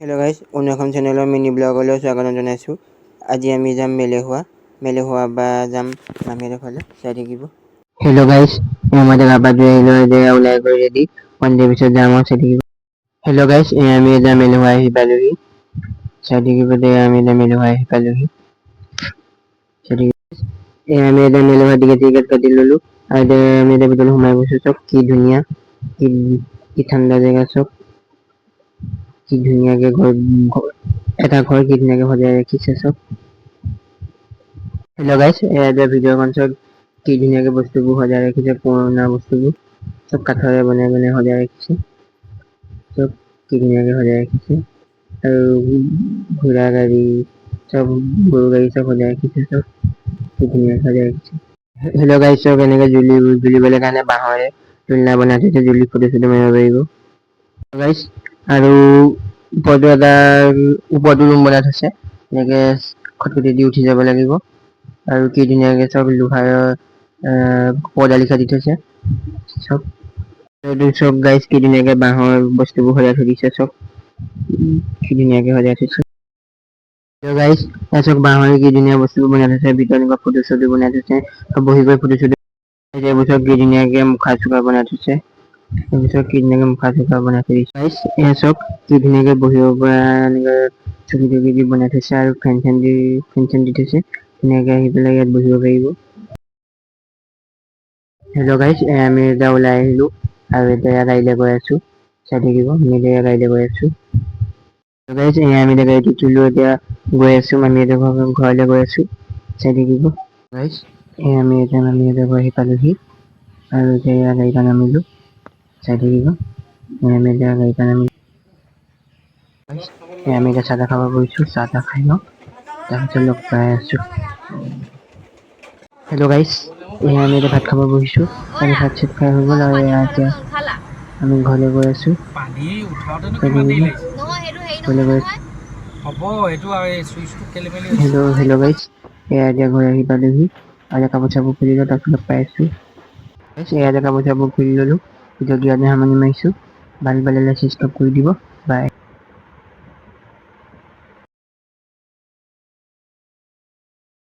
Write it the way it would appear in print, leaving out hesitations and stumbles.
Hello' guys, অন্য এখন চেনেলৰ মিনি ব্লগলৈ স্বাগতম জনাইছোঁ। আজি আমি যাম মেলেহোৱা বা যাম নামেৰিফালে চাই থাকিব। হেল্ল' গাইজ, মই জেগা পৰা ওলাই গৈ ৰেডি 1 ডে পিছত যাম আৰু চাই থাকিব। হেল্ল' গাইজ, আমি এতিয়া মেলেহোৱা আহি পালোহি। চাই থাকিব আমি এতিয়া মেলেহোৱা আহি পালোহি। আমি এতিয়া মেলেহোৱা টিকেট কাটি ল'লো আৰু এতিয়া আমি এতিয়া ভিতৰত সোমাই গৈছোঁ। চব কি ধুনীয়া, কি ঠাণ্ডা জেগা চব। কি ধুনীয়াকে এটা ঘৰ কি ধুনীয়াকে সজাই ৰাখিছে চব। হেল্ল' গাইজ, এতিয়া ভিডিঅ'খন চব কি ধুনীয়াকে বস্তুবোৰ সজাই ৰাখিছে, পুৰণা বস্তুবোৰ চব কাঠৰে বনাই সজাই ৰাখিছে। চব কি ধুনীয়াকে সজাই ৰাখিছে আৰু ঘোঁৰা গাড়ী চব, গৰু গাড়ী চব সজাই ৰাখিছে চব কি ধুনীয়াকে সজাই ৰাখিছে। হেল্ল' গাইজ, চব এনেকে জুলিবলৈ কাৰণে বাঁহৰে জুলনা বনাই থৈছে, জুলি ফটো চটো মাৰিব পাৰিব। গাইজ, আৰু ওপৰতো ৰুম বনাই থৈছে, এনেকে খটখটি দি উঠি যাব লাগিব আৰু কি ধুনীয়াকে চব লোহাৰৰ পৰ্দা লিখা দি থৈছে চব। চব গাইজ কি ধুনীয়াকে বাঁহৰ বস্তুবোৰ সজাই থৈ দিছে চব, কি ধুনীয়াকে সজাই থৈছে। গাইজ, চব বাঁহৰে কি ধুনীয়া বস্তুবোৰ বনাই থৈছে, ভিতৰত এনেকুৱা ফটো চটো বনাই থৈছে, বহি কৰি ফটো চটো এইবোৰ চব কি ধুনীয়াকে মুখা চুখা বনাই থৈছে। এইবোৰ কি ধুনীয়াকে মুখা চুখা বনাই থৈ দিছে। গাইজ, এয়া চব কি ধুনীয়াকে বহিব পৰা এনেকে চকী তকী দি বনাই থৈছে আৰু ফেন চেন দি থৈছে, ধুনীয়াকে আহি পেলাই ইয়াত বহিব পাৰিব। হেল্ল' গাইজ, আমি এতিয়া ওলাই আহিলো আৰু এতিয়া গাড়ীলৈ গৈ আছো, চাই থাকিব আমি এতিয়া গাড়ীলৈ গৈ আছো। গাইজ, আমি এতিয়া গাড়ীত উঠিলো, এতিয়া গৈ আছো, আমি এতিয়া ঘৰলৈ গৈ আছো, চাই থাকিব। গাইজ, আমি এতিয়া ঘৰ আহি পালোহি আৰু এতিয়া গাড়ীত নামিলো, চাই থাকিব। আমি এতিয়া গাড়ীত নামিলো। আমি এতিয়া চাহ তাহ খাব বহিছো, চাহ তাহ খাই লওঁ, তাৰপিছত লগ পাই আছো। হেল্ল' গাইজ, আমি এতিয়া ভাত খাব বহিছো, আমি ভাত চাত খাই হৈ গ'ল আৰু এতিয়া আমি ঘৰলৈ গৈ আছো। পানী উঠাওঁতেনো কিমান দেৰি লাগিছে? ঘৰলৈ গৈ আছো। হ'ব, এইটো আৰু এই চুইচটো খেলি মেলি হৈছে। হেল্ল' গাইজ, এতিয়া ঘৰ আহি পালোহি আৰু কাপোৰ চাপোৰ খুলি লওঁ, তাৰপিছত লগ পাই আছো। কাপোৰ চাপোৰ খুলি ললো, ভিডিঅ'টো ইয়াতে সামৰণি মাৰিছো। ভাল পালে চুইচ অফ কৰি দিব, বাই।